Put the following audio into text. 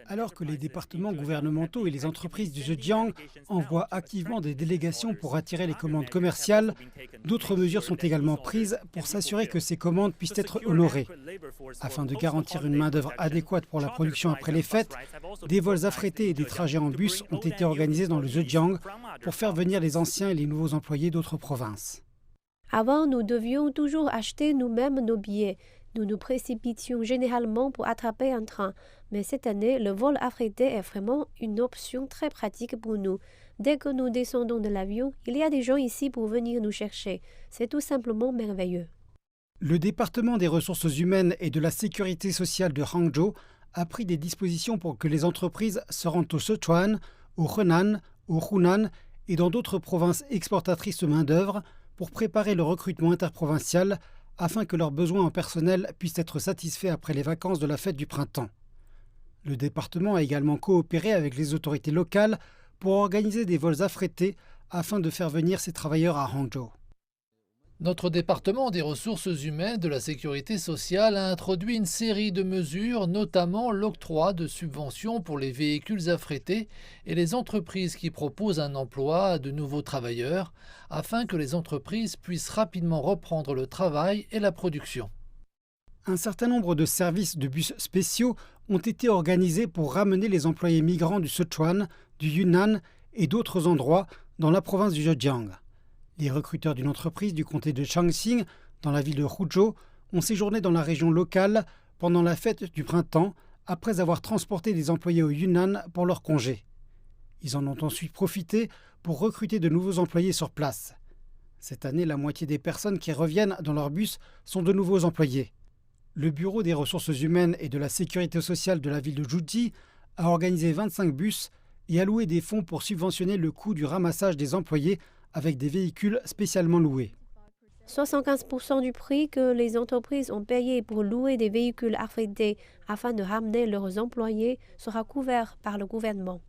Alors que les départements gouvernementaux et les entreprises du Zhejiang envoient activement des délégations pour attirer les commandes commerciales, d'autres mesures sont également prises pour s'assurer que ces commandes puissent être honorées. Afin de garantir une main-d'œuvre adéquate pour la production après les fêtes, des vols affrétés et des trajets en bus ont été organisés dans le Zhejiang pour faire venir les anciens et les nouveaux employés d'autres provinces. Avant, nous devions toujours acheter nous-mêmes nos billets. Nous nous précipitions généralement pour attraper un train. Mais cette année, le vol affrété est vraiment une option très pratique pour nous. Dès que nous descendons de l'avion, il y a des gens ici pour venir nous chercher. C'est tout simplement merveilleux. Le département des ressources humaines et de la sécurité sociale de Hangzhou a pris des dispositions pour que les entreprises se rendent au Sichuan, au Henan, au Hunan et dans d'autres provinces exportatrices de main-d'œuvre pour préparer le recrutement interprovincial afin que leurs besoins en personnel puissent être satisfaits après les vacances de la fête du printemps. Le département a également coopéré avec les autorités locales pour organiser des vols affrétés afin de faire venir ces travailleurs à Hangzhou. Notre département des ressources humaines de la sécurité sociale a introduit une série de mesures, notamment l'octroi de subventions pour les véhicules affrétés et les entreprises qui proposent un emploi à de nouveaux travailleurs, afin que les entreprises puissent rapidement reprendre le travail et la production. Un certain nombre de services de bus spéciaux ont été organisés pour ramener les employés migrants du Sichuan, du Yunnan et d'autres endroits dans la province du Zhejiang. Les recruteurs d'une entreprise du comté de Changxing, dans la ville de Huzhou, ont séjourné dans la région locale pendant la fête du printemps, après avoir transporté des employés au Yunnan pour leur congé. Ils en ont ensuite profité pour recruter de nouveaux employés sur place. Cette année, la moitié des personnes qui reviennent dans leur bus sont de nouveaux employés. Le Bureau des ressources humaines et de la sécurité sociale de la ville de Zhuji a organisé 25 bus et alloué des fonds pour subventionner le coût du ramassage des employés avec des véhicules spécialement loués. 75% du prix que les entreprises ont payé pour louer des véhicules affrétés afin de ramener leurs employés sera couvert par le gouvernement.